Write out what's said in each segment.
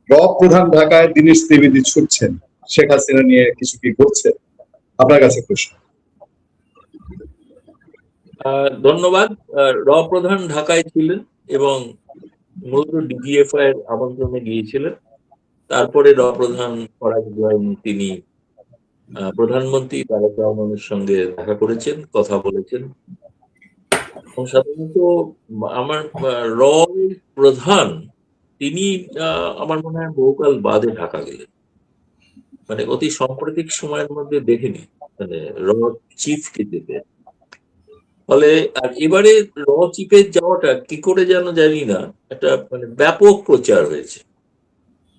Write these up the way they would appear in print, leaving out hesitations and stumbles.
প্রধান ঢাকায় দিনেশ ত্রিবেদী ছুটছেন, শেখ হাসিনা নিয়ে কিছু কি করছে? আপনার কাছে প্রশ্ন। ধন্যবাদ। প্রধান ঢাকায় ছিলেন এবং মূলত ডিজিএফআই এর আমন্ত্রণে গিয়েছিলেন। তারপরে প্রধান পরাজয় তিনি প্রধানমন্ত্রী তারেক রহমানের সঙ্গে দেখা করেছেন, কথা বলেছেন। এবং সাধারণত আমার প্রধান তিনি আমার মনে হয় বহুকাল বাদে ঢাকা গেলেন, মানে অতি সাম্প্রতিক সময়ের মধ্যে দেখিনি মানে র চিফকে যেতে। ফলে আর এবারে চিফের যাওয়াটা কি করে যেন জানি না, একটা মানে ব্যাপক প্রচার হয়েছে,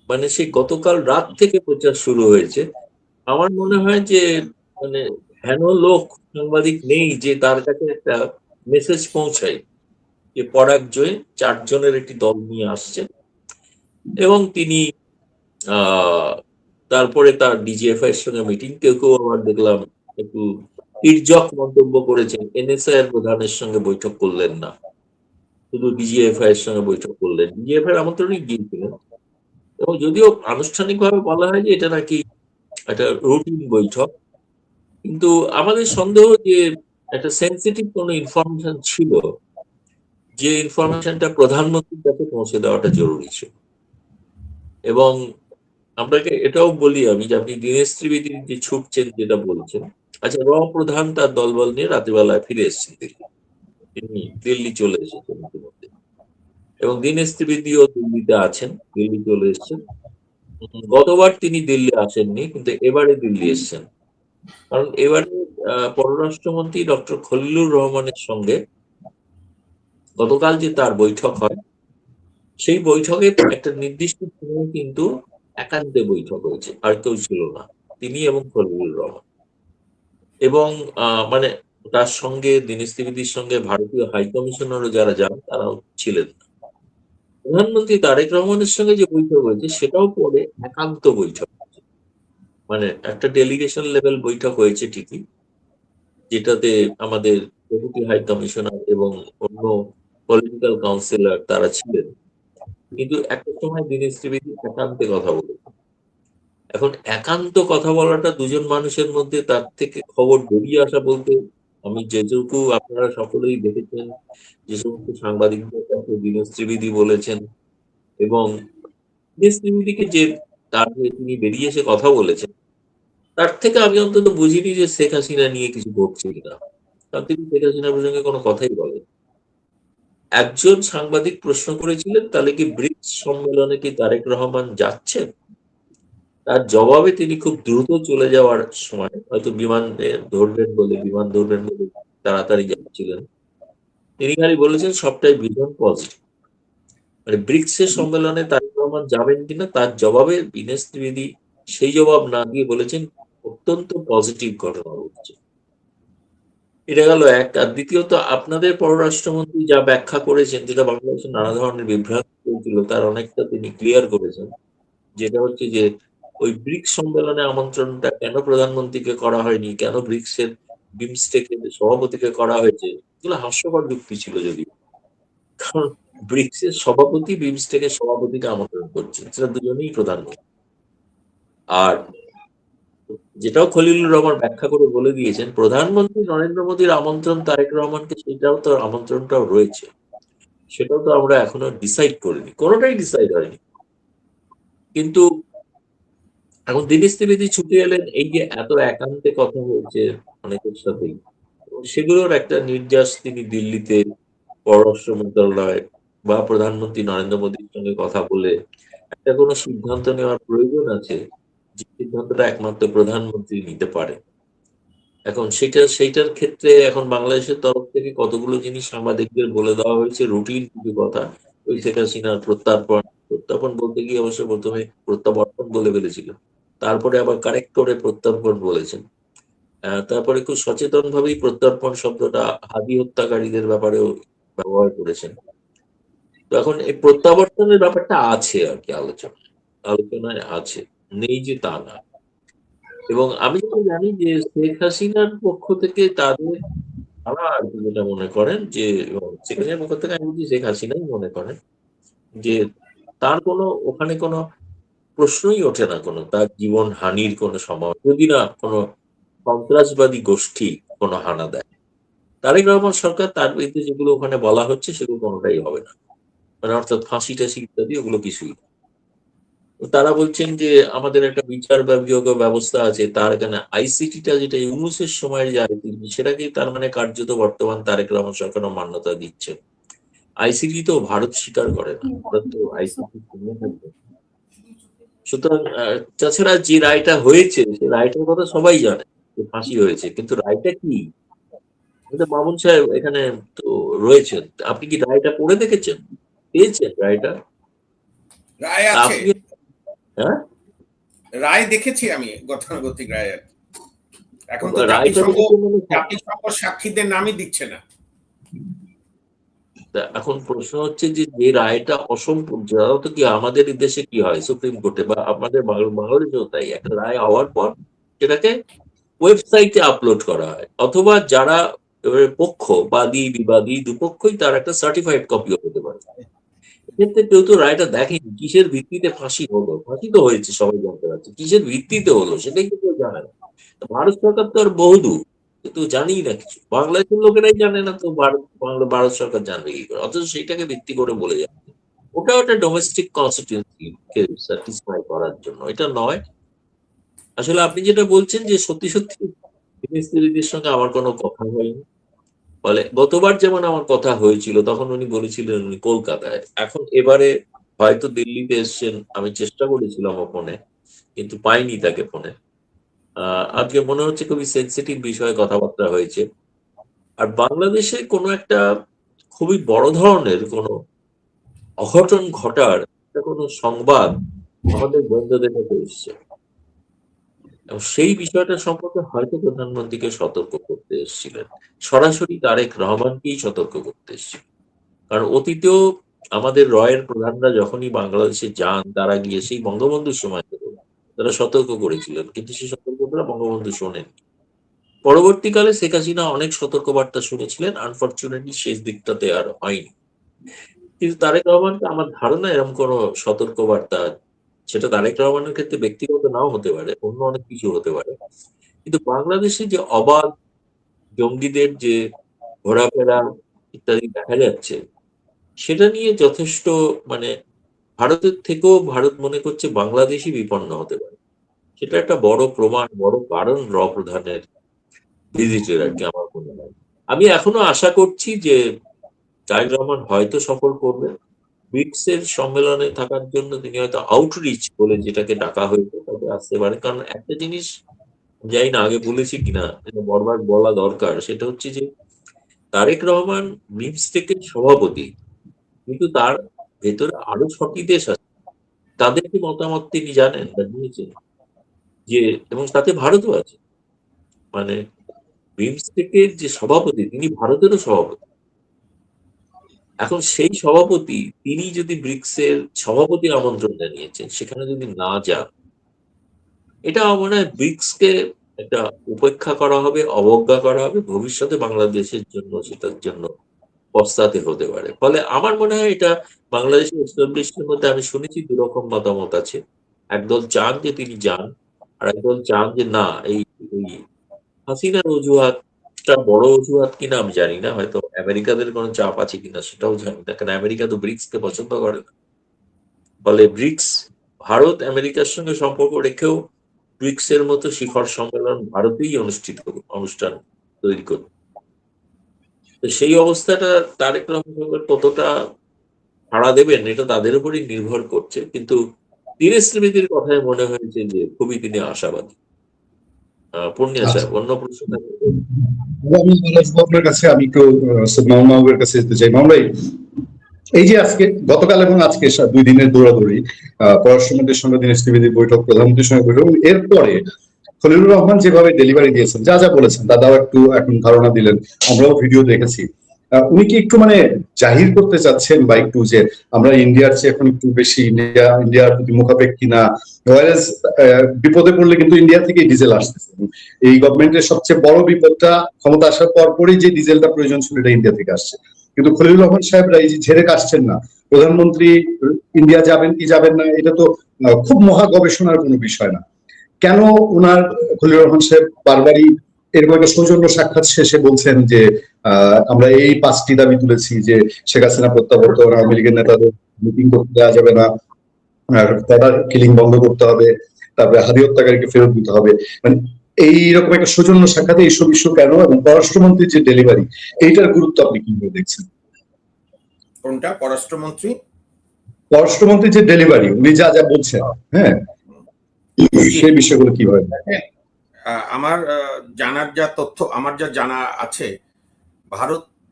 মানে সেই গতকাল রাত থেকে প্রচার শুরু হয়েছে। আমার মনে হয় যে মানে হেন লোক সাংবাদিক নেই যে তার কাছে একটা মেসেজ পৌঁছায় যে পরাগ জয় 4 জনের একটি দল নিয়ে আসছে এবং তিনি তারপরে তার ডিজিএফআই এর সঙ্গে মিটিং। কেউ কেউ আবার দেখলাম একটু তির্যক মন্তব্য করেছেন, এনএসআই এর প্রধানের সঙ্গে বৈঠক করলেন না, শুধু ডিজিএফআই এর সঙ্গে বৈঠক করলেন। ডিজিএফআই এর আমন্ত্রণে গিয়েছিলেন এবং যদিও আনুষ্ঠানিকভাবে বলা হয় যে এটা নাকি একটা রুটিন বৈঠক, কিন্তু আমাদের সন্দেহ যে একটা সেন্সিটিভ কোনো ইনফরমেশন ছিল, যে ইনফরমেশনটা প্রধানমন্ত্রীর কাছে পৌঁছে দেওয়াটা জরুরি ছিল। এবং আপনাকে এটাও বলি আমি যে আপনি দীনেশ ত্রিবেদী যে ছুটছেন যেটা বলছেন, আচ্ছা প্রধান তার দলবল নিয়ে রাতেবেলায় ফিরে এসেছেন দিল্লি, তিনি দিল্লি চলে এসেছেন ইতিমধ্যে। এবং দীনেশ ত্রিবেদীও দিল্লিতে আছেন, দিল্লি চলে এসেছেন। গতবার তিনি দিল্লি আসেননি, কিন্তু এবারে দিল্লি এসেছেন। কারণ এবারে পররাষ্ট্রমন্ত্রী ডক্টর খলিলুর রহমানের সঙ্গে গতকাল যে তার বৈঠক হয়, সেই বৈঠকে একটা নির্দিষ্ট সময় কিন্তু একান্তে বৈঠক হয়েছে, আর কেউ ছিল না, তিনি এবং খলিলুর রহমান। এবং মানে তার সঙ্গে দীনেশ ত্রিবেদীর সঙ্গে ভারতীয় হাই কমিশনারও যারা যান তারাও ছিলেন না। প্রধানমন্ত্রী তারেক রহমানের সঙ্গে যে বৈঠক হয়েছে সেটাও পরে একান্ত বৈঠক, মানে একটা ডেলিগেশন লেভেল বৈঠক হয়েছে ঠিকই, যেটাতে আমাদের ডেপুটি হাই কমিশনার এবং অন্য পলিটিক্যাল কাউন্সিলর তারা ছিলেন। কিন্তু একটা সময় দীনেশ ত্রিবেদী একান্তে কথা বলেছেন। এখন একান্ত কথা বলাটা দুজন মানুষের মধ্যে, তার থেকে খবর বেরিয়ে আসা বলতে আমি যেটুকু আপনারা সকলেই দেখেছেন, যে সমস্ত সাংবাদিকদের কাছে দীনেশ ত্রিবেদী বলেছেন এবং দীনেশ ত্রিবেদীকে যে তার যে তিনি বেরিয়ে এসে কথা বলেছেন, তার থেকে আমি অন্তত বুঝিনি যে শেখ হাসিনা নিয়ে কিছু বকছে কিনা। কারণ তিনি শেখ হাসিনা প্রসঙ্গে কোনো কথাই বলেন। একজন সাংবাদিক প্রশ্ন করেছিলেন, তাহলে কি ব্রিক্স সম্মেলনে কি তারেক রহমান যাচ্ছেন? তার জবাবে তিনি খুব দ্রুত চলে যাওয়ার সময় হয়তো বিমান ধরবেন বলে তাড়াতাড়ি যাচ্ছিলেন, তিনি খালি বলেছেন সবটাই ভীষণ পজিটিভ। মানে ব্রিক্সের সম্মেলনে তারেক রহমান যাবেন কিনা তার জবাবে দীনেশ ত্রিবেদী সেই জবাব না দিয়ে বলেছেন অত্যন্ত পজিটিভ ঘটনা ঘটছে। এটা গেল এক। আর দ্বিতীয়ত আপনাদের পররাষ্ট্রমন্ত্রী যা ব্যাখ্যা করেছেন, যেটা বাংলাদেশের নানা ধরনের বিভ্রান্তি হয়েছিল, তার অনেকটা তিনি ক্লিয়ার করেছেন। যেটা হচ্ছে যে ওই ব্রিক্স সম্মেলনে আমন্ত্রণটা কেন প্রধানমন্ত্রীকে করা হয়নি, কেন ব্রিক্সের বিমস্টেকের সভাপতিকে করা হয়েছে, এগুলো হাস্যকর যুক্তি ছিল। যদি কারণ ব্রিক্সের সভাপতি বিমস্টেকের সভাপতিকে আমন্ত্রণ করছেন, সেটা দুজনেই প্রধানমন্ত্রী। আর যেটাও খলিলুর রহমান ব্যাখ্যা করে বলে দিয়েছেন, প্রধানমন্ত্রী নরেন্দ্র মোদীর আমন্ত্রণ তারেক রহমানকে, সেটাও তো আমন্ত্রণটাও রয়েছে, সেটাও তো আমরা এখনো ডিসাইড করিনি, কোনোটাই ডিসাইড হয়নি। কিন্তু এখন দীনেশ ত্রিবেদী ছুটে এলেন, এই যে এত একান্তে কথা হয়েছে অনেকের সাথেই, সেগুলোর একটা নির্যাস তিনি দিল্লিতে পররাষ্ট্র মন্ত্রণালয় বা প্রধানমন্ত্রী নরেন্দ্র মোদীর সঙ্গে কথা বলে একটা কোনো সিদ্ধান্ত নেওয়ার প্রয়োজন আছে, যে সিদ্ধান্তটা একমাত্র প্রধানমন্ত্রী নিতে পারে। এখন সেইটার ক্ষেত্রে এখন বাংলাদেশের তরফ থেকে কতগুলো জিনিস সাংবাদিকদের বলে দেওয়া হয়েছে, রুটিন কিছু কথা। ওই শেখ হাসিনার প্রত্যর্পণ, প্রত্যর্পণ বলতে গিয়ে অবশ্য প্রথমে প্রত্যাবর্তন বলে ফেলেছিল, তারপরে আবার কারেক্ট করে প্রত্যর্পণ বলেছেন। তারপরে খুব সচেতন ভাবেই প্রত্যর্পণ শব্দটা হাদি হত্যাকারীদের ব্যাপারেও ব্যবহার করেছেন। তো এখন এই প্রত্যাবর্তনের ব্যাপারটা আছে আর কি, আলোচনায় আছে, নেই যে তা না। এবং আমি তো জানি যে শেখ হাসিনার পক্ষ থেকে তারা আর কি যেটা মনে করেন যে, শেখ হাসিনার পক্ষ থেকে আমি বলছি শেখ হাসিনাই মনে করেন যে তার ওখানে কোনো প্রশ্নই ওঠে না কোনো, তার জীবন হানির কোনো সম্ভাবনা, যদি না কোনো সন্ত্রাসবাদী গোষ্ঠী কোনো হানা দেয়। তারেক রহমান সরকার তার বিরুদ্ধে যেগুলো ওখানে বলা হচ্ছে সেগুলো কোনোটাই হবে না, মানে অর্থাৎ ফাঁসি টাসি ইত্যাদি ওগুলো কিছুই না। তো তারা বলছেন যে আমাদের একটা বিচার বিভাগীয় ব্যবস্থা আছে, তার এখানে আইসিটিটা যেটা ইউনূসের সময়ের যে আইসিটি সেটাকে তার মানে কার্যত বর্তমান তারেক রহমান সরকারও মান্যতা দিচ্ছে। আইসিটি তো ভারত স্বীকার করে না, ভারত তো আইসিটি শূন্য থাকবে। সুতরাং তাছাড়া যে রায়টা হয়েছে সে রায়টার কথা সবাই জানে যে ফাঁসি হয়েছে, কিন্তু রায়টা কি, কিন্তু মামুন সাহেব এখানে তো রয়েছেন, আপনি কি রায়টা পড়ে দেখেছেন, পেয়েছেন রায়টা? রায় আছে, আপনি হ্যাঁ রায় দেখেছি আমি, গতানুগতিক রায়। এখন তো রায়টা জাতিসংঘ সাক্ষীদের নামই দিচ্ছে না। এখন প্রশ্ন হচ্ছে যে রায়টা অসম্পূর্ণ, তো কি আমাদের দেশে কি হয় সুপ্রিম কোর্টে বা আমাদের বাংলাদেশেও তাই, একটা রায় হওয়ার পর সেটাকে ওয়েবসাইটে আপলোড করা হয়, অথবা যারা পক্ষ বাদী বিবাদী দুপক্ষই তার একটা সার্টিফাইড কপিও পেতে পারে। এক্ষেত্রে কেউ তো রায়টা দেখেনি, কিসের ভিত্তিতে ফাঁসি হলো, ফাঁসি তো হয়েছে সবাই জানতে পারছে, কিসের ভিত্তিতে হলো সেটাই তো কেউ জানে না। ভারত সরকার তো আর বহুদূর, কিন্তু জানি না কিছু, বাংলাদেশের লোকেরাই জানে না, তো ভারত সরকার জানবে কি করে, অথচ সেইটাকে ভিত্তি করে বলে যাচ্ছে ওটা একটা ডোমেস্টিক কনস্টিটিউন্সি কে স্যাটিসফাই করার জন্য, এটা নয়। আসলে আপনি যেটা বলছেন যে সত্যি সত্যি দিদির সঙ্গে আমার কোনো কথা হয়নি, ফলে গতবার যেমন আমার কথা হয়েছিল তখন উনি বলেছিলেন উনি কলকাতায়, এখন এবারে হয়তো দিল্লিতে এসছেন, আমি চেষ্টা করেছিলাম ফোনে কিন্তু পাইনি তাকে ফোনে। আজকে মনে হচ্ছে খুবই সেন্সিটিভ বিষয়ে কথাবার্তা হয়েছে, আর বাংলাদেশে কোনো একটা খুবই বড় ধরনের কোনো অঘটন ঘটার কোনো সংবাদ আমাদের গোয়েন্দাদের কাছে এসছে, এবং সেই বিষয়টা সম্পর্কে হয়তো প্রধানমন্ত্রীকে সতর্ক করতে এসেছিলেন, সরাসরি তারেক রহমানকেই সতর্ক করতে এসেছিলেন। কারণ অতীতেও আমাদের রয়ের প্রধানরা যখনই বাংলাদেশে যান তারা গিয়ে সেই বঙ্গবন্ধুর সময় তারা সতর্ক করেছিলেন, কিন্তু সেই সতর্কতা বঙ্গবন্ধু শোনেন। পরবর্তীকালে শেখ হাসিনা অনেক সতর্কবার্তা শুনেছিলেন, আনফরচুনেটলি শেষ দিকটাতে আর হয়নি। কিন্তু তারেক রহমানকে আমার ধারণা এরকম কোনো সতর্কবার্তা, সেটা তারেক রহমানের ক্ষেত্রে ব্যক্তিগত নাও হতে পারে, অন্য অনেক কিছু হতে পারে, কিন্তু বাংলাদেশে যে অবাধ জঙ্গিদের যে ঘোরাফেরা ইত্যাদি দেখা যাচ্ছে সেটা নিয়ে যথেষ্ট মানে ভারতের থেকেও ভারত মনে করছে বাংলাদেশই বিপন্ন হতে পারে, সেটা একটা বড় প্রমাণ, বড় কারণ প্রধানের ভিজিটের আর কি আমার মনে হয়। আমি এখনো আশা করছি যে তারেক রহমান হয়তো সফল করবেন, ব্রিক্স এর সম্মেলনে থাকার জন্য তিনি হয়তো আউটরিচ বলে যেটাকে ডাকা হয়েছে তাতে আসতে পারে। কারণ একটা জিনিস যাই না আগে বলেছি কিনা এটা বারবার বলা দরকার, সেটা হচ্ছে যে তারেক রহমান বিমস্টেকের সভাপতি, কিন্তু তার ভেতরে আরো 6টি দেশ আছে, তাদের কি মতামত তিনি জানেন বা নিয়েছেন, যে এবং তাতে ভারতও আছে, মানে বিমস্টেকের যে সভাপতি তিনি ভারতেরও সভাপতি। এখন সেই সভাপতি তিনি যদি ব্রিক্সের সভাপতির আমন্ত্রণ জানিয়েছেন, সেখানে যদি না যান, এটা আমার মনে হয় ব্রিক্সকে একটা উপেক্ষা করা হবে, অবজ্ঞা করা হবে, ভবিষ্যতে বাংলাদেশের জন্য সেটার জন্য পশ্চাতে হতে পারে। ফলে আমার মনে হয় এটা বাংলাদেশের এস্টাবলিশমেন্টের মধ্যে আমি শুনেছি দুরকম মতামত আছে, একদল চান যে তিনি যান, আর একদল চান যে না, এই হাসিনার অজুহাতটা বড় অজুহাত কিনা আমি জানি না, হয়তো আমেরিকাদের কোনো চাপ আছে কিনা সেটাও জানি না, কারণ আমেরিকা তো ব্রিক্সকে পছন্দ করে না। ফলে ব্রিক্স, ভারত আমেরিকার সঙ্গে সম্পর্ক রেখেও ব্রিক্স এর মতো শিখর সম্মেলন ভারতেই অনুষ্ঠান তৈরি করবে। তো সেই অবস্থাটা তারেক রহমান কতটা সাড়া দেবেন এটা তাদের উপরই নির্ভর করছে, কিন্তু দীনেশ ত্রিবেদীর কথায় মনে হয়েছে যে খুবই তিনি আশাবাদী। পূর্ণিয়া সাহেব অন্য প্রশ্ন থাকবে? আমি আপনার কাছে আমি একটু মাহবুবের কাছে যেতে চাই। মাহবুব ভাই, এই যে আজকে গতকাল এবং আজকে 2 দিনের দৌড়াদৌড়ি, পররাষ্ট্রমন্ত্রীর সঙ্গে দীনেশ ত্রিবেদীর বৈঠক, প্রধানমন্ত্রীর সঙ্গে বৈঠক, এরপরে খলিলুর রহমান যেভাবে ডেলিভারি দিয়েছেন, যা যা বলেছেন দাদাও একটু এখন ধারণা দিলেন, আমরাও ভিডিও দেখেছি, উনি কি একটু মানে জাহির করতে চাচ্ছেন বা একটু যে আমরা ইন্ডিয়ার চেয়ে এখন একটু বেশি ইন্ডিয়ার প্রতি মুখাপেক্ষী না, বিপদে পড়লে কিন্তু ইন্ডিয়া থেকে ডিজেল আসতেছে, এই গভর্নমেন্টের সবচেয়ে বড় বিপদটা ক্ষমতা আসার পরপরই যে ডিজেলটা প্রয়োজন ছিল এটা ইন্ডিয়া থেকে আসছে, কিন্তু খলিলুর রহমান সাহেবরা এই যে ঝেড়ে কাটছেন না, প্রধানমন্ত্রী ইন্ডিয়া যাবেন কি যাবেন না, এটা তো খুব মহা গবেষণার কোনো বিষয় না। কেন ওনার খলিলুর রহমান সাহেব বারবারই এরকম একটা সৌজন্য সাক্ষাৎ শেষে বলছেন যে আমরা এই 5টি দাবি তুলেছি, যে শেখ হাসিনা প্রত্যাবর্তন, আওয়ামী লীগের নেতাদের মিটিং করতে দেওয়া যাবে না, আর বর্ডার কিলিং বন্ধ করতে হবে, তারপরে হাদি হত্যাকারীকে ফেরত দিতে হবে, মানে এইরকম একটা সৌজন্য সাক্ষাতে এইসব ইস্যু কেন, এবং পররাষ্ট্রমন্ত্রীর যে ডেলিভারি, এইটার গুরুত্ব আপনি কিভাবে দেখছেন? কোনটা? পররাষ্ট্রমন্ত্রী পররাষ্ট্রমন্ত্রীর যে ডেলিভারি, উনি যা যা বলছেন, হ্যাঁ, সেই বিষয়গুলো কিভাবে দেখেন? আমার জানার যা তথ্য, আমার যা জানা আছে,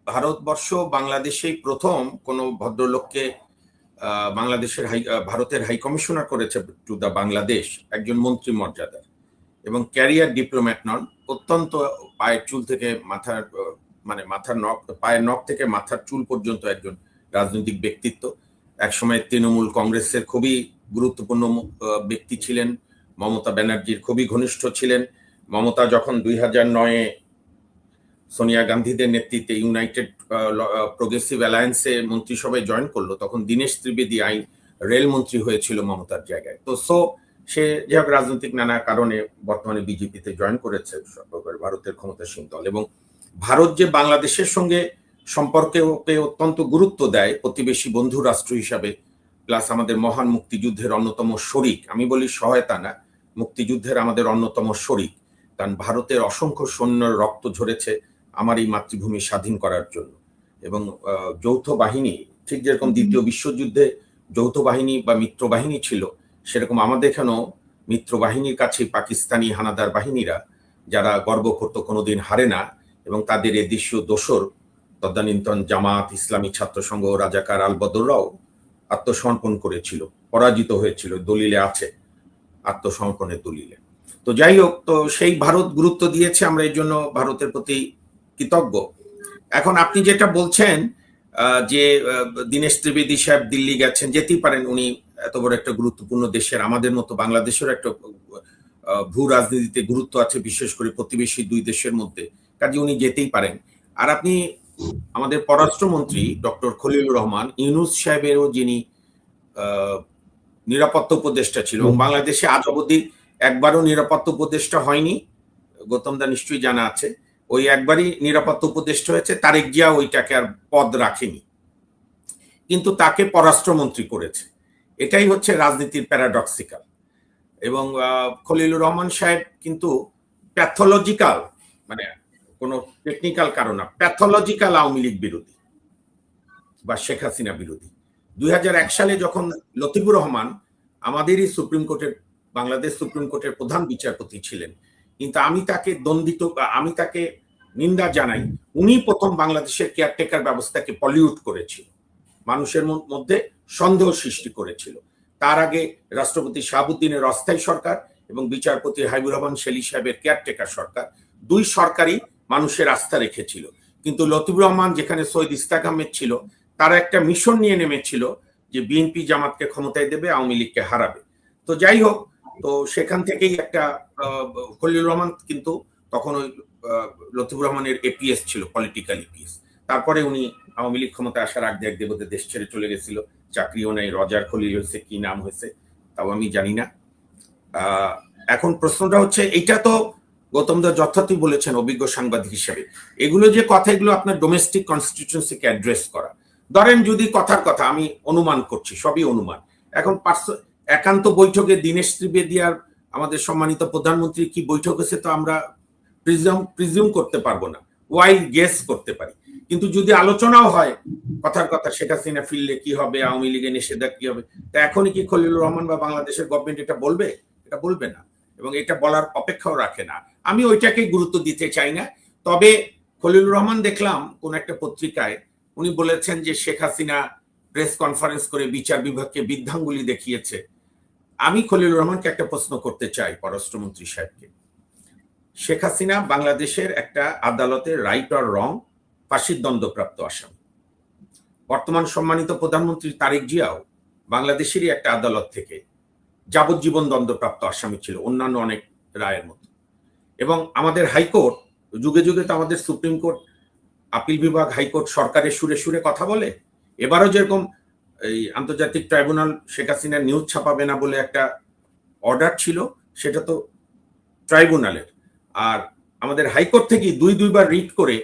ভারতবর্ষ বাংলাদেশেই প্রথম কোন ভদ্রলোককে ভারতের হাই কমিশনার করেছে টু দা বাংলাদেশ, একজন মন্ত্রী মর্যাদার এবং ক্যারিয়ার ডিপ্লোম্যাট নন, অত্যন্ত পায়ের চুল থেকে মাথার মানে মাথার নখ, পায়ের নখ থেকে মাথার চুল পর্যন্ত একজন রাজনৈতিক ব্যক্তিত্ব। একসময় তৃণমূল কংগ্রেসের খুবই গুরুত্বপূর্ণ ব্যক্তি ছিলেন, মমতা ব্যানার্জির খুবই ঘনিষ্ঠ ছিলেন। মমতা যখন 2009-এ সোনিয়া গান্ধীদের নেতৃত্বে ইউনাইটেড প্রোগ্রেসিভ অ্যালায়েন্সে মন্ত্রিসভায় জয়েন করলো, তখন দীনেশ ত্রিবেদী রেল মন্ত্রী হয়েছিল মমতার জায়গায়। তো সে যাই হোক রাজনৈতিক নানা কারণে বর্তমানে বিজেপিতে জয়েন করেছে, ভারতের ক্ষমতাসীন দল। এবং ভারত যে বাংলাদেশের সঙ্গে সম্পর্কে অত্যন্ত গুরুত্ব দেয় প্রতিবেশী বন্ধু রাষ্ট্র হিসাবে, প্লাস আমাদের মহান মুক্তিযুদ্ধের অন্যতম শরিক, আমি বলি সহায়তা না, মুক্তিযুদ্ধের আমাদের অন্যতম শরিক, কারণ ভারতের অসংখ্য সৈন্যর রক্ত ঝরেছে আমার এই মাতৃভূমি স্বাধীন করার জন্য। এবং যৌথ বাহিনী, ঠিক যেরকম দ্বিতীয় বিশ্বযুদ্ধে যৌথ বাহিনী বা মিত্র বাহিনী ছিল, সেরকম আমাদের এখানেও মিত্র বাহিনীর কাছে পাকিস্তানি হানাদার বাহিনীরা, যারা গর্ব করতো কোনোদিন হারে না, এবং তাদের এদেশীয় দোসর তদানীন্তন জামাত, ইসলামী ছাত্র সংঘ, রাজাকার আল বদররাও আত্মসমর্পণ করেছিল, পরাজিত হয়েছিল, দলিলে আছে আত্মসমর্পণের দলিলে। তো যাই হোক, তো সেই ভারত গুরুত্ব দিয়েছে, আমরা এই জন্য ভারতের প্রতি কৃতজ্ঞ। এখন আপনি যেটা বলছেন যে দীনেশ ত্রিবেদী সাহেব দিল্লি গেছেন, যেতেই পারেন, উনি এত বড় একটা গুরুত্বপূর্ণ দেশের, আমাদের মতো বাংলাদেশের একটা ভূ রাজনীতিতে গুরুত্ব আছে, বিশেষ করে প্রতিবেশী দুই দেশের মধ্যে, কাজে উনি যেতেই পারেন। আর আপনি আমাদের পররাষ্ট্রমন্ত্রী ডক্টর খলিলুর রহমান ইউনূস সাহেবেরও, যিনি নিরাপত্তা উপদেষ্টা ছিল, এবং বাংলাদেশে আজ অবধি একবারও নিরাপত্তা উপদেষ্টা হয়নি, গৌতম দা নিশ্চয়ই জানা আছে, ওই একবারই নিরাপত্তা উপদেষ্টা হয়েছে, তারেক জিয়া ওইটাকে আর পদ রাখেনি, কিন্তু তাকে পররাষ্ট্রমন্ত্রী করেছে। এটাই হচ্ছে রাজনীতির প্যারাডক্সিক্যাল। এবং খলিলুর রহমান সাহেব কিন্তু প্যাথোলজিক্যাল, মানে কোনো টেকনিক্যাল কারণ না, প্যাথোলজিক্যাল আওয়ামী লীগ বিরোধী বা শেখ হাসিনা বিরোধী। 2001 সালে যখন লতিফুর রহমান আমাদেরই সুপ্রিম কোর্টের, বাংলাদেশ সুপ্রিম কোর্টের প্রধান বিচারপতি ছিলেন, কিন্তু আমি তাকে নিন্দা জানাই, উনি প্রথম বাংলাদেশের কেয়ারটেকার ব্যবস্থাকে পলিউট করেছিল, মানুষের মধ্যে সন্দেহ সৃষ্টি করেছিল। তার আগে রাষ্ট্রপতি শাহাবুদ্দিনের অস্থায়ী সরকার এবং বিচারপতি হাবিবুর রহমান শেলী সাহেবের কেয়ারটেকার সরকার, দুই সরকারই মানুষের আস্থা রেখেছিল। কিন্তু লতিফুর রহমান, যেখানে সৈয়দ ইশতিয়াক আহমেদ ছিল, তারা একটা মিশন নিয়ে নেমেছিল যে বিএনপি জামাতকে ক্ষমতায় দেবে, আওয়ামী লীগকে হারাবে। তো যাই হোক, তো সেখান থেকেই একটা খলিলুর রহমান কিন্তু তখন ওই লতিফুর রহমানের এপিএস ছিল, পলিটিক্যাল এপিএস। তারপরে উনি আওয়ামী লীগ ক্ষমতায় আসার আগে এক দেবতে দেশ ছেড়ে চলে গেছিল, চাকরিও নেই, রজার খলিল হয়েছে, কি নাম হয়েছে তাও আমি জানি না। এখন প্রশ্নটা হচ্ছে, এইটা তো গৌতম দা যথার্থই বলেছেন অভিজ্ঞ সাংবাদিক হিসেবে, এগুলো যে কথা, এগুলো আপনার ডোমেস্টিক কনস্টিটিউয়েন্সিকে অ্যাড্রেস করা। ধরেন যদি কথার কথা, আমি অনুমান করছি, সবই অনুমান, এখন একান্ত বৈঠকে দীনেশ ত্রিবেদী আর আমাদের সম্মানিত প্রধানমন্ত্রী কি বৈঠক হয়েছে তো আমরা প্রিজিউম করতে পারবো না, ওয়াইল্ড গেস করতে পারি। কিন্তু যদি আলোচনাও হয়, কথার কথা, শেখ হাসিনা ফিরলে কি হবে, আওয়ামী লীগের নিষেধাজ্ঞা কি হবে, তা এখনই কি খলিলুর রহমান বা বাংলাদেশের গভর্নমেন্ট এটা বলবে? এটা বলবে না, এবং এটা বলার অপেক্ষাও রাখে না। আমি ওইটাকেই গুরুত্ব দিতে চাই না। তবে খলিলুর রহমান দেখলাম কোন একটা পত্রিকায়, উনি বলেছেন যে শেখ হাসিনা প্রেস কনফারেন্স করে বিচার বিভাগকে বৃদ্ধাঙ্গুলি দেখিয়েছে। আমি খলিলুর রহমানকে একটা প্রশ্ন করতে চাই, পররাষ্ট্রমন্ত্রী সাহেবকে, শেখ হাসিনা বাংলাদেশের একটা আদালতের রাইট অর রং ফাঁসির দণ্ডপ্রাপ্ত আসামি। বর্তমান সম্মানিত প্রধানমন্ত্রী তারেক জিয়াও বাংলাদেশেরই একটা আদালত থেকে যাবজ্জীবন দণ্ডপ্রাপ্ত আসামি ছিল, অন্যান্য অনেক রায়ের মতো। এবং আমাদের হাইকোর্ট, যুগে যুগে তো আমাদের সুপ্রিম কোর্ট, আপিল বিভাগ, হাইকোর্ট সরকারের সুরে সুরে কথা বলে। এবারও যেরকম এই আন্তর্জাতিক ট্রাইব্যুনাল শেখ হাসিনা নিউজ ছাপাবে না বলে একটা অর্ডার ছিল, সেটা তো ট্রাইব্যুনালের। আর আমাদের হাইকোর্ট থেকে দুইবার রিট করে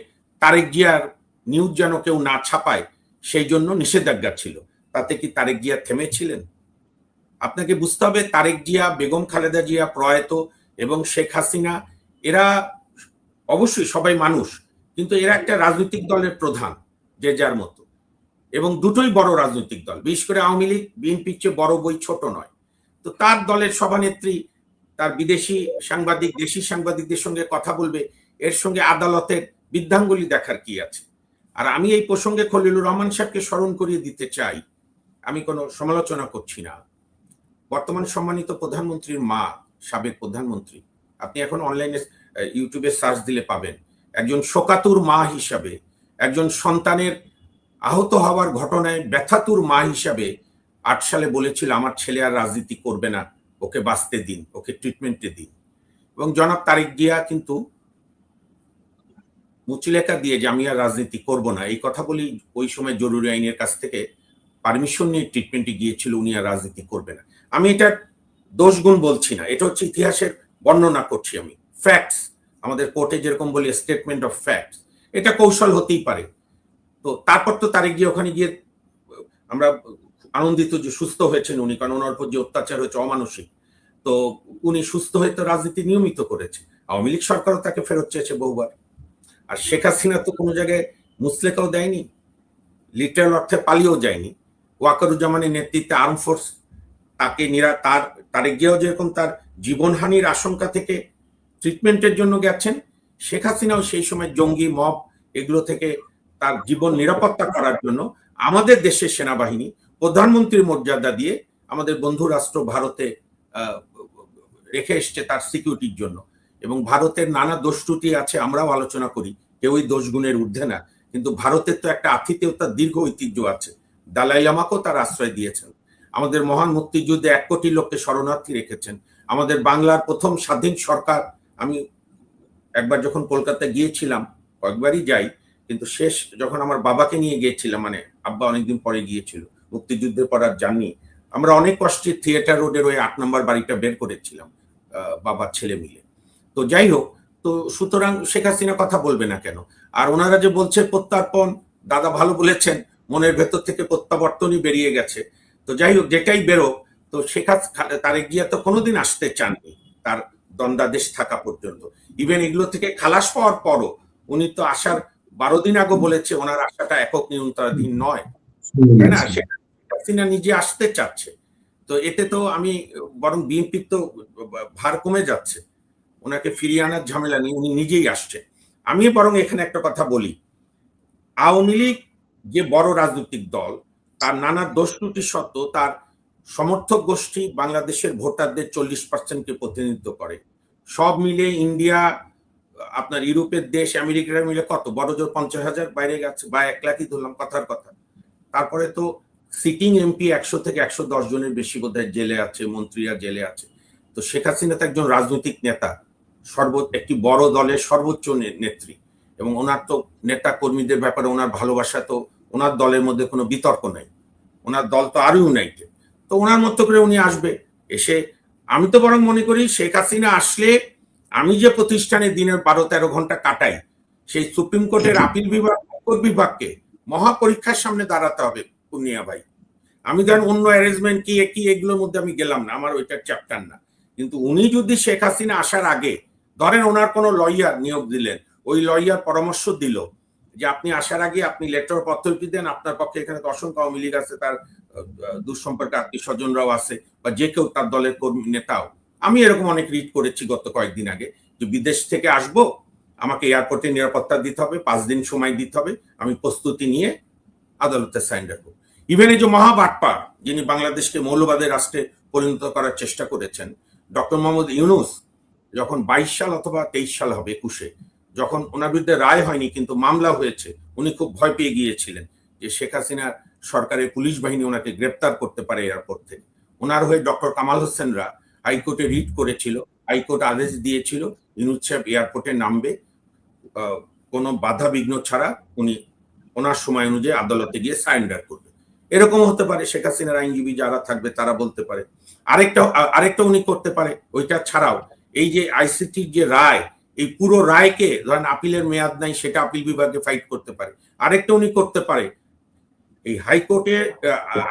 তারেক জিয়ার নিউজ যেন কেউ না ছাপায় সেই জন্য নিষেধাজ্ঞা ছিল। তাতে কি তারেক জিয়া থেমেছিলেন? আপনাকে বুঝতে হবে তারেক জিয়া, বেগম খালেদা জিয়া প্রয়াত এবং শেখ হাসিনা, এরা অবশ্যই সবাই মানুষ, কিন্তু এরা একটা রাজনৈতিক দলের প্রধান যে যার মতো, এবং দুটোই বড় রাজনৈতিক দল। বিশেষ করে আওয়ামী লীগ বিএনপির চেয়ে বড় বই ছোট নয়। তো তার দলের সভানেত্রী তার বিদেশি সাংবাদিক দেশি সাংবাদিকদের সঙ্গে কথা বলবে, এর সঙ্গে আদালতের বিধানগুলি দেখার কি আছে? আর আমি এই প্রসঙ্গে খলিলুর রহমান সাহেবকে স্মরণ করিয়ে দিতে চাই, আমি কোনো সমালোচনা করছি না, বর্তমান সম্মানিত প্রধানমন্ত্রীর মা, সাবেক প্রধানমন্ত্রী, আপনি এখন অনলাইনে ইউটিউবে সার্চ দিলে পাবেন, একজন শোকাতুর মা হিসাবে, একজন সন্তানের আহত হওয়ার ঘটনায় ব্যথাতুর মা হিসাবে 8 সালে বলেছিল আমার ছেলে আর রাজনীতি করবে না, ওকে বাঁচতে দিন, ওকে ট্রিটমেন্টে দিন। এবং জনাব তারেক জিয়া কিন্তু মুচলেখা দিয়ে যে আমি আর রাজনীতি করব না এই কথা বলি, ওই সময় জরুরি আইনের কাছ থেকে পারমিশন নিয়ে ট্রিটমেন্টে গিয়েছিল, উনি আর রাজনীতি করবে না। আমি এটা দোষ গুণ বলছি না, এটা হচ্ছে ইতিহাসের বর্ণনা করছি আমি, ফ্যাক্টস। আমাদের কোর্টে যেরকম বলি স্টেটমেন্ট অফ ফ্যাক্টস, এটা কৌশল হতেই পারে। তো তারপর তো তারেক জিয়া ওখানে গিয়ে আমরা আনন্দিত যে সুস্থ হয়েছেন উনি, কারণ ওনার উপর যে অত্যাচার হয়েছে অমানসিক, তো উনি সুস্থ হয়ে তো রাজনীতি নিয়মিত করেছে। আওয়ামী লীগ সরকারও তাকে ফেরত চেয়েছে বহুবার। আর শেখ হাসিনা তো কোনো জায়গায় মুসলেখাও দেয়নি, লিটারাল অর্থে পালিয়েও যায়নি। ওয়াকারুজ্জামানের নেতৃত্বে আর্ম ফোর্স তাকে তারেক জিয়াও যেরকম তার জীবনহানির আশঙ্কা থেকে ট্রিটমেন্টের জন্য গেছেন, শেখ হাসিনাও সেই সময় জঙ্গি মব এগুলো থেকে তার জীবন নিরাপত্তা করার জন্য আমাদের দেশের সেনাবাহিনী প্রধানমন্ত্রীর মর্যাদা দিয়ে আমাদের বন্ধু রাষ্ট্র ভারতে রেখে এসছে তার সিকিউরিটির জন্য। এবং ভারতের নানা দোষ ত্রুটি আছে, আমরাও আলোচনা করি, কেউই দোষ গুণের ঊর্ধ্বে না, কিন্তু ভারতের তো একটা আতিথেয়তার দীর্ঘ ঐতিহ্য আছে। দালাই লামাকেও তার আশ্রয় দিয়েছেন, আমাদের মহান মুক্তিযুদ্ধে 1 কোটি লোককে শরণার্থী রেখেছেন, আমাদের বাংলার প্রথম স্বাধীন সরকার। আমি একবার যখন কলকাতা গিয়েছিলাম, কয়েকবারই যাই, কিন্তু শেষ যখন আমার বাবাকে নিয়ে গিয়েছিলাম, মানে আব্বা অনেকদিন পরে গিয়েছিল, মুক্তিযুদ্ধের পর আর যাননি, আমরা অনেক কষ্টে থিয়েটার রোডের ওই 8 নম্বর বাড়িটা বের করেছিলাম বাবার ছেলে মিলে। তো যাই হোক, তো সুতরাং শেখ হাসিনা কথা বলবে না কেন? আর ওনারা যে বলছে প্রত্যার্পণ, দাদা ভালো বলেছেন, মনের ভেতর থেকে প্রত্যাবর্তনই বেরিয়ে গেছে। তো যাই হোক, যেটাই বেরো, তো তারেক জিয়া তো কোনোদিন আসতে চাননি তার দণ্ডাদেশ থাকা পর্যন্ত। ইভেন এগুলো থেকে খালাস পাওয়ার পরও উনি তো আসার 12 দিন আগে বলেছে ওনার আশাটা একক নিয়ন্ত্রণাধীন নয়, তাই না? শেখ হাসিনা নিজে আসতে চাচ্ছে। তো এতে তো আমি বরং বিএনপির তো ভার কমে যাচ্ছে, ওনাকে ফিরিয়ে আনার ঝামেলা নেই, উনি নিজেই আসছে। আমি বরং এখানে একটা কথা বলি, আওয়ামী লীগ যে বড় রাজনৈতিক দল, তার নানা দোষ ত্রুটি সত্ত্বেও তার সমর্থক গোষ্ঠী বাংলাদেশের ভোটারদের 40%কে প্রতিনিধিত্ব করে। সব মিলে ইন্ডিয়া, আপনার ইউরোপের দেশ, আমেরিকার মিলে কত বড় জোর 50,000 বাইরে গেছে, বা 1 লাখই ধরলাম কথার কথা। তারপরে তো সিটিং এমপি 100 থেকে 110 জনের বেশি বোধহয় জেলে আছে, মন্ত্রীরা জেলে আছে। তো শেখ হাসিনা তো একজন রাজনৈতিক নেতা, একটি বড় দলের সর্বোচ্চ নেত্রী, এবং ওনার তো নেতা কর্মীদের ব্যাপারে ওনার ভালোবাসা, তো ওনার দলের মধ্যে কোনো বিতর্ক নাই, ওনার দল তো আরো ইউনাইটেড। তো ওনার মতো করে উনি আসবে, এসে আমি তো বরং মনে করি শেখ হাসিনা আসলে আমি যে প্রতিষ্ঠানে দিনের 12-13 ঘন্টা কাটাই, সেই সুপ্রিম কোর্টের আপিল বিভাগকে মহা পরীক্ষার সামনে দাঁড়াতে হবে পূর্ণিয়া ভাই। আমি ধরেন অন্য অ্যারেঞ্জমেন্ট কি এগুলোর মধ্যে আমি গেলাম না, আমার ওইটার চ্যাপ্টার না, কিন্তু উনি যদি শেখ হাসিনা আসার আগে ধরেন ওনার কোনো লয়ার নিয়োগ দিলেন, ওই লয়ার পরামর্শ দিল যে আপনি আসার আগে আপনি লেটার অফ অথরিটি দেন, আপনার পক্ষে এখানে অসংখ্য আওয়ামী লীগ আছে, তার দুঃসম্পর্কে আত্মীয় স্বজনরাও আছে, বা যে কেউ তার দলের কর্মী নেতাও। আমি এরকম অনেক রিড করেছি গত কয়েকদিন আগে, যে বিদেশ থেকে আসবো, আমাকে এয়ারপোর্টে নিরাপত্তা দিতে হবে, 5 দিন সময় দিতে হবে, আমি প্রস্তুতি নিয়ে আদালতে সারেন্ডার করব। ইভেন এই যে মহাবাটপার, যিনি বাংলাদেশকে মৌলবাদের রাষ্ট্রে পরিণত করার চেষ্টা করেছেন, ডক্টর মোহাম্মদ ইউনূস, যখন 22 সাল অথবা 23 সাল হবে 21-এ, যখন ওনার বিরুদ্ধে রায় হয়নি কিন্তু মামলা হয়েছে, উনি খুব ভয় পেয়ে গিয়েছিলেন যে শেখ হাসিনা সরকারের পুলিশ বাহিনী ওনাকে গ্রেপ্তার করতে পারে এয়ারপোর্ট থেকে। ওনার হয়ে ডক্টর কামাল হোসেনরা হাইকোর্টে রিট করেছিল, হাইকোর্ট আদেশ দিয়েছিল ইউনূস সাহেব এয়ারপোর্টে নামবে, কোনো বাধা বিঘ্ন ছাড়া উনি ওনার সময় অনুযায়ী আদালতে গিয়ে সারেন্ডার করবে। এরকম হতে পারে, শেখ হাসিনার আইনজীবী যারা থাকবে তারা বলতে পারে। আরেকটা উনি করতে পারে, ওইটা ছাড়াও এই যে আইসিটির যে রায়, এই পুরো রায়কে ধরেন আপিলের মেয়াদ নাই, সেটা আপিল বিভাগে ফাইট করতে পারে। আরেকটা উনি করতে পারে, এই হাইকোর্টে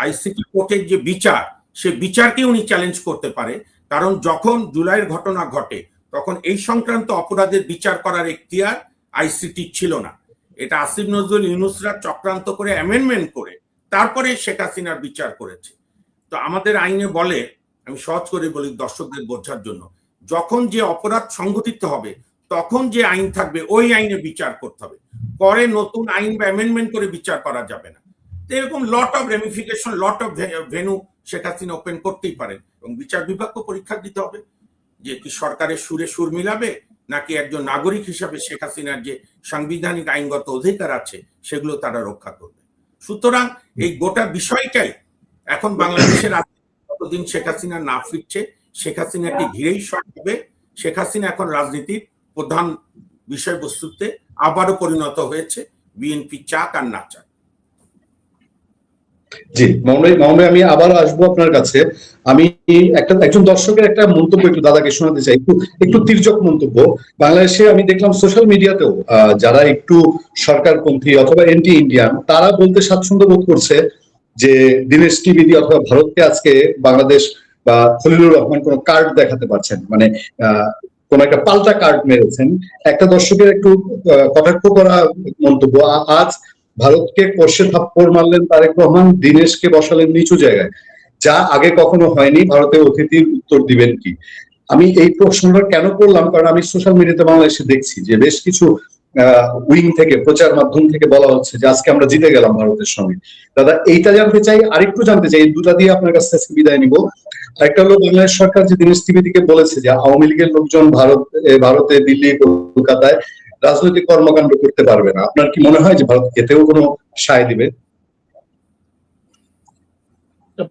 আইসিটি কোর্টের যে বিচার, সে বিচারকে উনি চ্যালেঞ্জ করতে পারে। কারণ যখন জুলাইয়ের ঘটনা ঘটে তখন এই সংক্রান্ত অপরাধের বিচার করার এখতিয়ার আইসিটি ছিল না। এটা আসিফ নজরুল ইউনূসরা চক্রান্ত করে অ্যামেন্ডমেন্ট করে তারপরে শেখ হাসিনার বিচার করেছে। তো আমাদের আইনে বলে, আমি সহজ করে বলি দর্শকদের বোঝার জন্য, যখন যে অপরাধ সংঘটিত হবে তখন যে আইন থাকবে ওই আইনে বিচার করতে হবে, পরে নতুন আইন বা অ্যামেন্ডমেন্ট করে বিচার করা যাবে না। এরকম lot of ramification, lot of venue Sheikh Hasina open করতেই পারেন, এবং বিচার বিভাগকে পরীক্ষা দিতে হবে যে কি সরকারের সুরে সুর মিলাবে, নাকি একজন নাগরিক হিসাবে শেখ হাসিনার যে সাংবিধানিক আইনগত অধিকার আছে সেগুলো তারা রক্ষা করবে। সুতরাং এই গোটা বিষয়টাই এখন বাংলাদেশের কতদিন শেখ হাসিনা না ফিরছে, শেখ হাসিনাকে ঘিরেই সব হবে। শেখ হাসিনা এখন রাজনীতির প্রধান বিষয়বস্তুতে আবারও পরিণত হয়েছে, বিএনপি চাক আর না চাক। জি মামুন, আমি আবার আসবো আপনার কাছে। আমি একজন দর্শকের একটা মন্তব্য একটু দাদাকে শোনাতে চাই, একটু তির্যক মন্তব্য। বাংলাদেশে আমি দেখলাম সোশ্যাল মিডিয়াতেও যারা একটু সরকারপন্থী অথবা এন্টি ইন্ডিয়ান, তারা বলতে স্বাচ্ছন্দ্য বোধ করছে যে দীনেশ টিভিদি অথবা ভারতকে আজকে বাংলাদেশ বা খলিলুর রহমান কোন কার্ড দেখাতে পারছেন, মানে কোন একটা পাল্টা কার্ড মেরেছেন। একটা দর্শকের একটু কটাক্ষ করা মন্তব্য, আজ ভারতকে কষে থাপ্পড় মারলেন তারেক রহমান, দীনেশকে বসালেন নিচু জায়গায়, যা আগে কখনো হয়নি, ভারতের অতিথির উত্তর দিবেন কি? আমি এই প্রশ্নটা কেন করলাম, কারণ আমি সোশ্যাল মিডিয়াতে বাংলাদেশে দেখছি যে বেশ কিছু উইং থেকে, প্রচার মাধ্যম থেকে বলা হচ্ছে যে আজকে আমরা জিতে গেলাম ভারতের সঙ্গে। দাদা এইটা জানতে চাই, আরেকটু জানতে চাই, দুটা দিয়ে আপনার কাছ থেকে বিদায় নিব। একটা হলো বাংলাদেশ সরকার যে দীনেশ ত্রিবেদীকে বলেছে যে আওয়ামী লীগের লোকজন ভারতে, দিল্লি, কলকাতায় রাজনৈতিক কর্মকাণ্ড করতে পারবে না। আপনার কি মনে হয় যে ভারত এতেও কোনো সায় দিবে?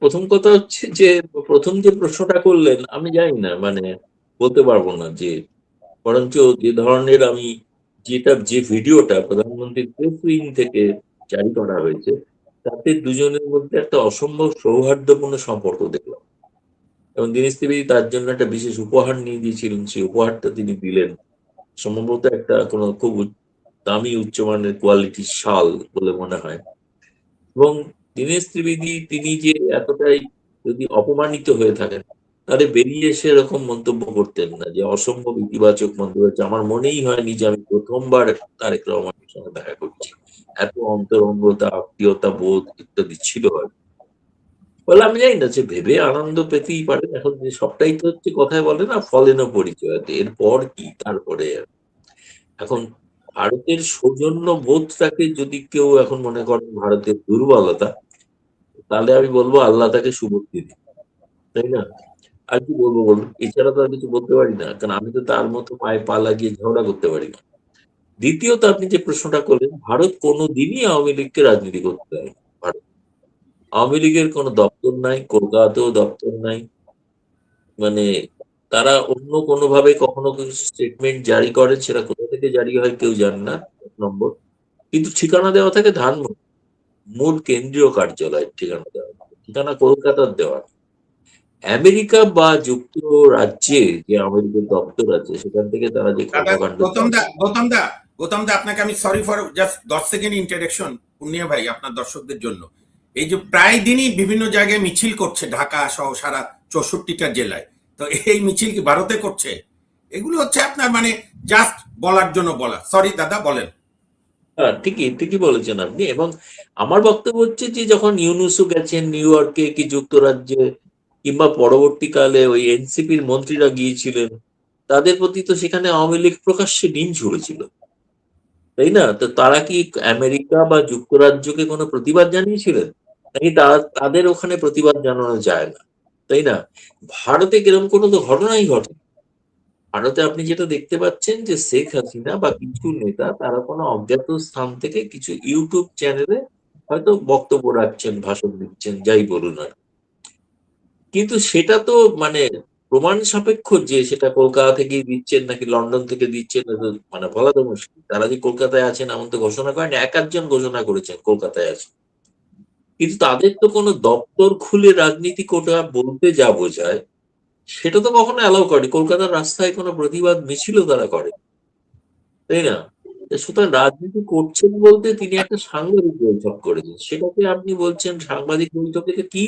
প্রথম কথা হচ্ছে যে প্রথম যে প্রশ্নটা করলেন আমি জানি না, মানে বলতে পারবো না যে, বরঞ্চ যে ধরনের আমি যে ভিডিওটা প্রধানমন্ত্রীর প্রেস উইং থেকে জারি করা হয়েছে তাতে দুজনের মধ্যে একটা অসম্ভব সৌহার্দ্যপূর্ণ সম্পর্ক দেখলাম, এবং দীনেশ ত্রিবেদী তার জন্য একটা বিশেষ উপহার নিয়ে দিয়েছিলেন। সেই উপহারটা তিনি দিলেন সম্ভবত একটা কোনো খুব দামি উচ্চমানের কোয়ালিটির শাল বলে মনে হয়। এবং দীনেশ ত্রিবেদী তিনি যে এতটাই যদি অপমানিত হয়ে থাকেন তাহলে বেরিয়ে এসে এরকম মন্তব্য করতেন না, যে অসম্ভব ইতিবাচক মন্তব্য হচ্ছে। আমার মনেই হয়নি যে আমি প্রথমবার তারেক রহমানের সঙ্গে দেখা করছি, এত অন্তরঙ্গতা, আত্মীয়তা বোধ ইত্যাদি ছিল হয়তো। বলে আমি জানি না, যে ভেবে আনন্দ পেতেই পারেন। এখন যে সবটাই তো হচ্ছে কথায় বলে না ফলেনো পরিচয়, এরপর কি তারপরে। এখন ভারতের সৌজন্য বোধটাকে যদি কেউ এখন মনে করেন ভারতের দুর্বলতা, তাহলে আমি বলবো আল্লাহ তাকে সুবুদ্ধি দিন, তাই না? আর কি বলবো বলুন, এছাড়া তো আর কিছু বলতে পারি না, কারণ আমি তো তার মতো পায়ে পা লাগিয়ে ঝগড়া করতে পারি না। দ্বিতীয়ত আপনি যে প্রশ্নটা করলেন, ভারত কোনোদিনই আওয়ামী লীগকে রাজনীতি করতে দেয় না। ভারত আওয়ামী লীগের কোনো দপ্তর নাই, কলকাতাতেও দপ্তর নাই, মানে তারা অন্য কোনো ভাবে কখনো কিছু স্টেটমেন্ট জারি করেন, সেটা কোথা থেকে জারি হয় কেউ জানে না, এক নম্বর। কিন্তু ঠিকানা দেওয়া থাকে ধানমন্ডি, মূল কেন্দ্রীয় কার্যালয়ের ঠিকানা দেওয়া, ঠিকানা কলকাতার দেওয়া। আমেরিকা বা যুক্তরাজ্যে যে আমেরিকার দপ্তর আছে সেখান থেকে তারা যে কর্মকাণ্ড। গৌতম দা আপনাকে আমি sorry for just 10 second interaction Purnia ভাই আপনার দর্শকদের জন্য। এই যে প্রায় দিনই বিভিন্ন জায়গায় মিছিল করছে ঢাকা সহ সারা 64টা জেলায়, তো এই মিছিল কি ভারতে করছে? এগুলো হচ্ছে আপনার মানে জাস্ট বলার জন্য বলা। সরি দাদা, বলেন। হ্যাঁ, ঠিকই বলেছেন আপনি। এবং আমার বক্তব্য হচ্ছে যে যখন ইউনুসও গেছেন নিউ ইয়র্কে কি যুক্তরাজ্যে, কিংবা পরবর্তীকালে ওই এনসিপির মন্ত্রীরা গিয়েছিলেন, তাদের প্রতি তো সেখানে আওয়ামী লীগ প্রকাশ্যে ডিম ছুড়েছিল, তাই না? তো তারা কি আমেরিকা বা যুক্তরাজ্যকে কোনো প্রতিবাদ জানিয়েছিলেন? নাকি তাদের ওখানে প্রতিবাদ জানানো যায় না, তাই না? ভারতে কিরকম কোনো তো ঘটনাই ঘটে। ভারতে আপনি যেটা দেখতে পাচ্ছেন যে শেখ হাসিনা বা কিছু নেতা তারা কোনো অজ্ঞাত স্থান থেকে কিছু ইউটিউব চ্যানেলে হয়তো বক্তব্য রাখছেন, ভাষণ দিচ্ছেন, যাই বলুন আর। কিন্তু সেটা তো মানে প্রমাণ সাপেক্ষ যে সেটা কলকাতা থেকে দিচ্ছেন নাকি লন্ডন থেকে দিচ্ছেন, মানে বলা তো মুশকিল। তারা যে কলকাতায় আছেন এমন তো ঘোষণা করেন, এক আধজন ঘোষণা করেছেন কলকাতায় আছেন। কিন্তু তাদের তো কোনো দপ্তর খুলে রাজনীতি কোটা বলতে যা বোঝায় সেটা তো কখনো অ্যালাউ করেনি। কলকাতার রাস্তায় কোনো প্রতিবাদ মিছিলও তারা করে, তাই না? সুতরাং রাজনীতি করছেন বলতে তিনি একটা সাংবাদিক বৈঠক করেছেন, সেটাকে আপনি বলছেন সাংবাদিক বৈঠকে কি?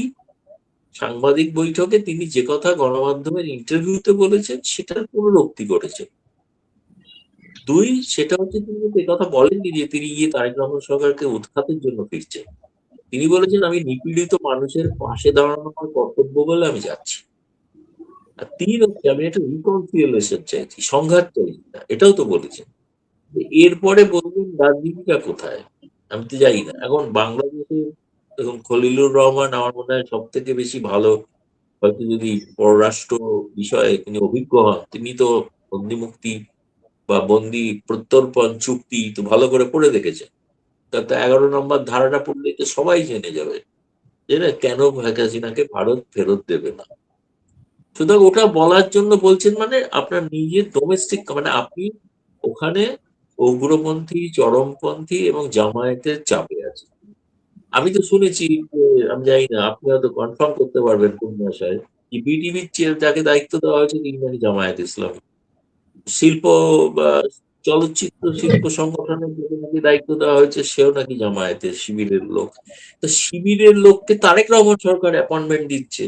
সাংবাদিক বৈঠকে তিনি যে কথা গণমাধ্যমের ইন্টারভিউতে বলেছেন সেটার পুনরুক্তি করেছেন। দুই, সেটা হচ্ছে তিনি কিন্তু কথা বলেননি যে তিনি গিয়ে তারেক রহমান সরকারকে উৎখাতের জন্য ফিরছেন। তিনি বলেছেন আমি নিপীড়িত মানুষের পাশে দাঁড়ানো আমার কর্তব্য বলে আমি যাচ্ছি। আর তিন হচ্ছে আমি একটা রিকনসিলিয়েশন চাইছি, সংঘাত চাইছি না, এটাও তো বলেছেন। এরপরে বলবেন রাজনীতিটা কোথায়? আমি তো জানি না। এখন বাংলাদেশে এখন খলিলুর রহমান আমার মনে হয় সব থেকে বেশি ভালো, হয়তো যদি পররাষ্ট্র বিষয়ে তিনি অভিজ্ঞ হন, তিনি তো বন্দি মুক্তি বা বন্দি প্রত্যর্পণ চুক্তি তো ভালো করে পড়ে দেখেছেন। তাতে 11 নম্বর ধারাটা পড়লে তো সবাই জেনে যাবে যে না কেন শেখ হাসিনাকে ভারত ফেরত দেবে না। সুতরাং ওটা বলার জন্য বলছেন, মানে আপনার নিজের ডোমেস্টিক, মানে আপনি ওখানে উগ্রপন্থী, চরমপন্থী এবং জামায়াতের চাপে আছে। আমি তো শুনেছি যে, আমি জানি না, আপনি হয়তো কনফার্ম করতে পারবেন কোন ভাষায়, যে বিটিভির যাকে দায়িত্ব দেওয়া হয়েছে তিনি নাকি জামায়াত ইসলামী। শিল্প বা চলচ্চিত্র শিল্প সংগঠনের যাকে নাকি দায়িত্ব দেওয়া হয়েছে সেও নাকি জামায়াতের শিবিরের লোক। তো শিবিরের লোককে তারেক রহমান সরকার অ্যাপয়েন্টমেন্ট দিচ্ছে,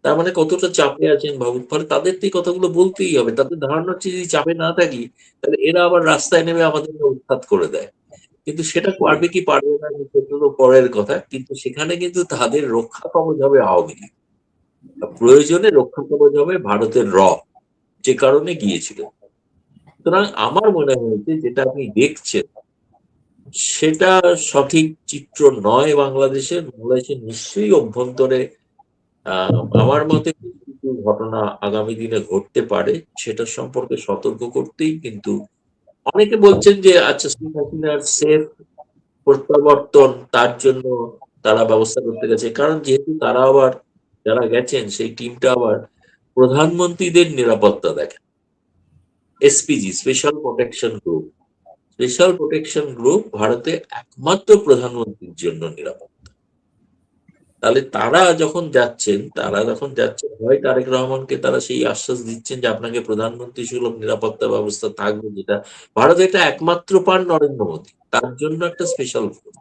তার মানে কতটা চাপে আছেন ভাবুন। ফলে তাদের তো এই কথাগুলো বলতেই হবে। তাদের ধারণা হচ্ছে যদি চাপে না থাকি তাহলে এরা আবার রাস্তায় নেমে আমাদের উৎখাত করে দেয়। কিন্তু সেটা পারবে কি পারবে না সেটা তো পরের কথা, কিন্তু সেখানে কিন্তু তাদের রক্ষা কবচ হবে আওয়ামী লীগ, প্রয়োজনে রক্ষা কবচ হবে ভারতের যে কারণে গিয়েছিল। সুতরাং আমার মনে হয়েছে যেটা আপনি দেখছেন সেটা সঠিক চিত্র নয় বাংলাদেশের। বাংলাদেশের নিশ্চয়ই অভ্যন্তরে আমার মতে কিছু ঘটনা আগামী দিনে ঘটতে পারে, সেটা সম্পর্কে সতর্ক করতেই কিন্তু অনেকে বলছেন যে আচ্ছা শেখ হাসিনার সেফ প্রত্যাবর্তন তার জন্য তারা ব্যবস্থা করতে গেছে, কারণ যেহেতু তারা আবার যারা গেছেন সেই টিমটা আবার প্রধানমন্ত্রীদের নিরাপত্তা দেখে। SPG, special protection group, special protection group ভারতে একমাত্র প্রধানমন্ত্রীর জন্য নিরাপত্তা। তাহলে তারা যখন যাচ্ছেন হয় তারেক রহমানকে তারা সেই আশ্বাস দিচ্ছেন যে আপনাকে প্রধানমন্ত্রী সুলভ নিরাপত্তা ব্যবস্থা থাকবে, যেটা ভারতে এটা একমাত্র পান নরেন্দ্র মোদী, তার জন্য একটা স্পেশাল ফোর্স।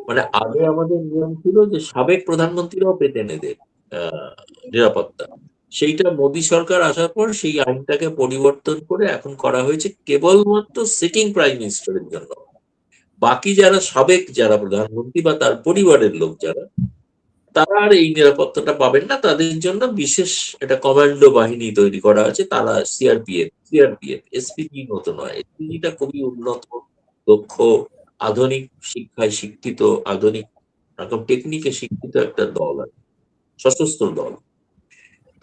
মানে আগে আমাদের নিয়ম ছিল যে সাবেক প্রধানমন্ত্রীরাও পেতেন এদের নিরাপত্তা। সেইটা মোদী সরকার আসার পর সেই আইনটাকে পরিবর্তন করে এখন করা হয়েছে কেবলমাত্র সিটিং প্রাইম মিনিস্টারের জন্য। বাকি যারা প্রধানমন্ত্রী বা তার পরিবারের লোক তারা আর এই নিরাপত্তাটা পাবেন না। তাদের জন্য বিশেষ একটা কমান্ডো বাহিনী তৈরি করা আছে, তারা সিআরপিএফ, এসপিজি মতো নয়। এসপিজিটা খুবই উন্নত, দক্ষ, আধুনিক শিক্ষায় শিক্ষিত, আধুনিক রকম টেকনিকে শিক্ষিত একটা দল আছে, সশস্ত্র দল।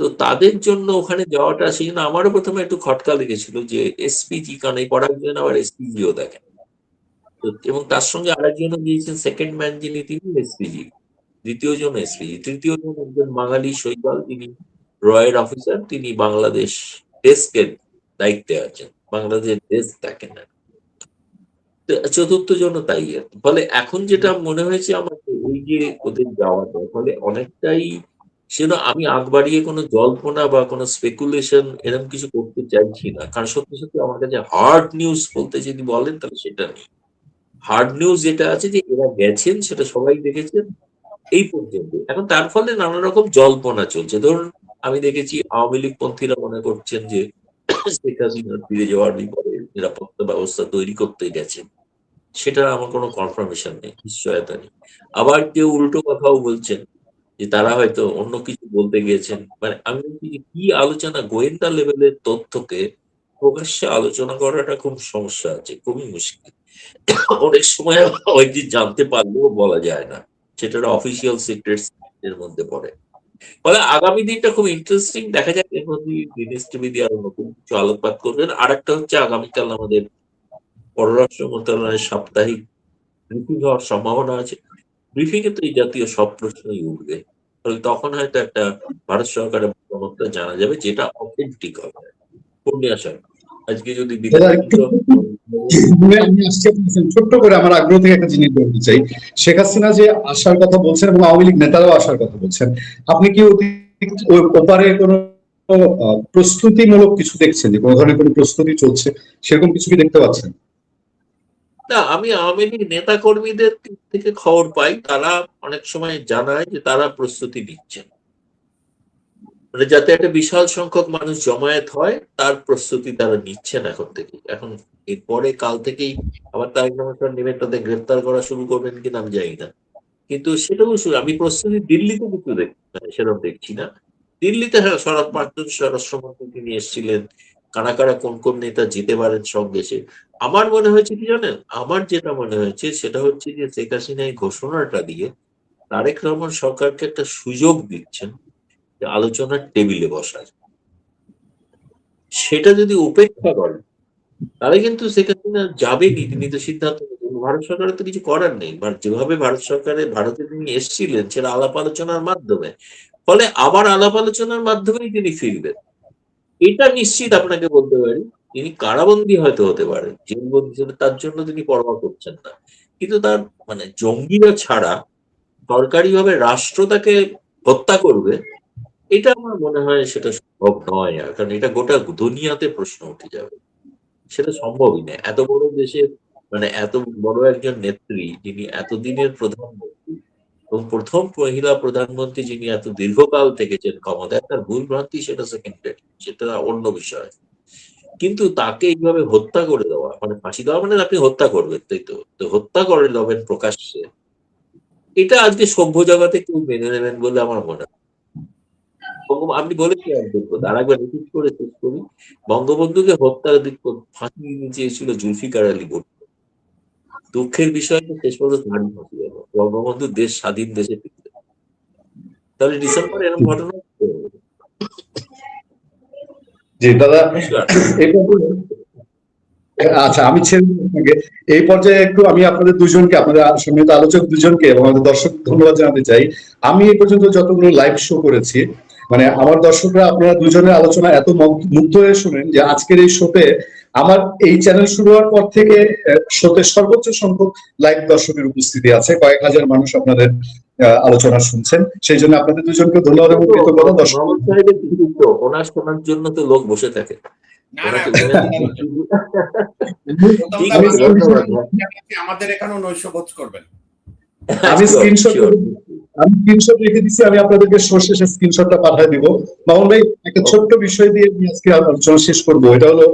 তো তাদের জন্য ওখানে যাওয়াটা, সেই জন্য আমারও প্রথমে একটু খটকা লেগেছিল যে এসপিজি, কারণ এই পড়ার জন্য আবার এসপিজিও দেখেন। এবং তার সঙ্গে আরেকজনও গিয়েছেন সেকেন্ড ম্যান, যিনি তিনি এসপিজি, দ্বিতীয় জন এসপিজি, তৃতীয় জন একজন বাঙালি শৈবাল, তিনি রয়ের অফিসার, তিনি বাংলাদেশ ডেস্কের দায়িত্বে আছেন, বাংলাদেশ ডেস্ক দেখেন। চতুর্থ জন তাই আর কি। ফলে এখন যেটা মনে হয়েছে আমার, ওই যে ওদের যাওয়াটা ফলে অনেকটাই, সেটা আমি আগ বাড়িয়ে কোনো জল্পনা বা কোনো স্পেকুলেশন এরকম কিছু করতে চাইছি না, কারণ সত্যি সত্যি আমার কাছে হার্ড নিউজ বলতে যদি বলেন তাহলে সেটা নেই। হার্ড নিউজ যেটা আছে যে এরা গেছেন সেটা সবাই দেখেছেন এই পর্যন্ত। এখন তার ফলে নানা রকম জল্পনা চলছে। ধরুন আমি দেখেছি আওয়ামী লীগ পন্থীরা মনে করছেন যে শেখ হাসিনার ফিরে যাওয়ার বিপরে নিরাপত্তা ব্যবস্থা তৈরি করতে গেছেন, সেটার আমার কোনো কনফার্মেশন নেই, নিশ্চয়তা নেই। আবার কেউ উল্টো কথাও বলছেন যে তারা হয়তো অন্য কিছু বলতে গিয়েছেন। মানে আমি বলছি যে কি আলোচনা, গোয়েন্দা লেভেলের তথ্যকে প্রকাশ্যে আলোচনা করাটা খুব সমস্যা আছে, খুবই মুশকিল। অনেক সময় ওই জানতে পারলেও বলা যায় না, সেটা অফিসিয়াল সিক্রেটস এর মধ্যে পড়ে। ফলে আগামী দিনটা খুব ইন্টারেস্টিং, দেখা যাক এর মধ্যে দীনেশ ত্রিবেদী আরো নতুন কিছু আলোকপাত করবেন। আর একটা হচ্ছে আগামীকাল আমাদের পররাষ্ট্র মন্ত্রণালয়ের সাপ্তাহিক ব্রিফিং হওয়ার সম্ভাবনা আছে। ব্রিফিং এ তো এই জাতীয় সব প্রশ্নই উঠবে, ফলে তখন হয়তো একটা ভারত সরকারের মতামতটা জানা যাবে, যেটা অথেন্টিক হবে। পূর্ণিয়া স্যার, আজকে যদি দাদা একটু আমি আসছি আপনার ছোট্ট করে আমার আগ্রহ থেকে একটা জিনিস বলতে চাই। শেখ হাসিনা যে আসার কথা বলছেন এবং আওয়ামী লীগ নেতারাও আসার কথা বলছেন, আপনি কি ওপারে কোনো প্রস্তুতিমূলক কিছু দেখছেন, যে কোনো ধরনের কোনো প্রস্তুতি চলছে, সেরকম কিছু কি দেখতে পাচ্ছেন? না, আমি আওয়ামী লীগ নেতা কর্মীদের থেকে খবর পাই, তারা অনেক সময় জানায় যে তারা প্রস্তুতি নিচ্ছেন, মানে যাতে একটা বিশাল সংখ্যক মানুষ জমায়েত হয় তার প্রস্তুতি তারা নিচ্ছেন এখন থেকে। এখন এরপরে কাল থেকেই আবার তারেক রহমান সাহেব নেমে তাদের গ্রেফতার করা শুরু করবেন কিনা আমি জানি না, কিন্তু সেটাও আমি প্রস্তুতি দিল্লিতে কিছু সেরকম দেখছি না। দিল্লিতে হ্যাঁ, প্রাক্তন স্বরাষ্ট্রমন্ত্রী তিনি এসেছিলেন, কারা কারা কোন কোন নেতা যেতে পারেন সব দেশে। আমার মনে হয়েছে কি জানেন, আমার যেটা মনে হয়েছে সেটা হচ্ছে যে শেখ হাসিনা এই ঘোষণাটা দিয়ে তারেক রহমান সরকারকে একটা সুযোগ দিচ্ছেন যে আলোচনার টেবিলে বসার। সেটা যদি উপেক্ষা করে তাহলে কিন্তু শেখ হাসিনা যাবেনি, তিনি তো সিদ্ধান্ত নেবেন। ভারত সরকারের তো কিছু করার নেই, যেভাবে ভারতে তিনি এসেছিলেন সেটা আলাপ আলোচনার মাধ্যমে, ফলে আবার আলাপ আলোচনার মাধ্যমেই তিনি ফিরবেন। এটা নিশ্চিত আপনাকে বলতে পারি। তিনি কারাবন্দী হয়তো হতে পারেন, জেলবন্দী ছিলেন, তার জন্য তিনি পরোয়া করছেন না, কিন্তু তার মানে জঙ্গিরা ছাড়া সরকারিভাবে রাষ্ট্র তাকে হত্যা করবে, এটা আমার মনে হয় সেটা সম্ভব নয়। আর কারণ এটা গোটা দুনিয়াতে প্রশ্ন উঠে যাবে, সেটা সম্ভবই না। এত বড় দেশের মানে এত বড় একজন নেত্রী, যিনি এতদিনের প্রধানমন্ত্রী এবং প্রথম মহিলা প্রধানমন্ত্রী যিনি এত দীর্ঘকাল থেকেছেন ক্ষমতায়, তার ভুল ভ্রান্তি সেটা সেকেন্ডারি, সেটা অন্য বিষয়। কিন্তু তাকে এইভাবে হত্যা করে দেওয়া, মানে ফাঁসি দেওয়া মানে আপনি হত্যা করবেন, তাই তো, তো হত্যা করে দেবেন প্রকাশ্যে, এটা আজকে সভ্য জগতে কেউ মেনে নেবেন বলে আমার মনে হয়। আপনি বলেছিলেন তার একবার রিপিট করে শেষ করি, বঙ্গবন্ধুকে হত্যার ফাঁসি দিতে চেয়েছিল জুলফিকার আলী ভুট্টো। দুঃখের বিষয় শেষ পর্যন্ত তারই ফাঁসি গেল, বঙ্গবন্ধু দেশ স্বাধীন দেশে ফিরতে। তাহলে ডিসেম্বরে এরকম ঘটনা হচ্ছে। জি দাদা, নমস্কার। আচ্ছা আমি ছেড়ে দিই আপনাকে। এই পর্যায়ে একটু আমি আপনাদের দুজনকে, আপনাদের সম্মিলিত আলোচক দুজনকে এবং আমাদের দর্শক ধন্যবাদ জানাতে চাই। আমি এই পর্যন্ত যতগুলো লাইভ শো করেছি, মানে আমার দর্শকরা আপনারা দুজনের আলোচনা এত মুগ্ধ হয়ে শুনেন যে আজকের এই শোতে, আমার এই চ্যানেল শুরু হওয়ার পর থেকে শোতে সর্বোচ্চ সংখ্যক লাইভ দর্শকের উপস্থিতি আছে, কয়েক হাজার মানুষ আপনাদের আলোচনা শুনছেন। সেই জন্য আপনাদের দুজনকে ধন্যবাদ এবং কৃতজ্ঞতা। দর্শক ওনার শোনার জন্য তো লোক বসে থাকে। আমাদের এখানেও নৈশভোজ করবেন। আমি স্ক্রিনশট রেখে দিচ্ছি, আমি আপনাদেরকে শেষে স্ক্রিনশটটা পাঠিয়ে দিব। মামুন ভাই, একটা ছোট্ট বিষয় দিয়ে আজকে আলোচনা শেষ করবো, এটা হলো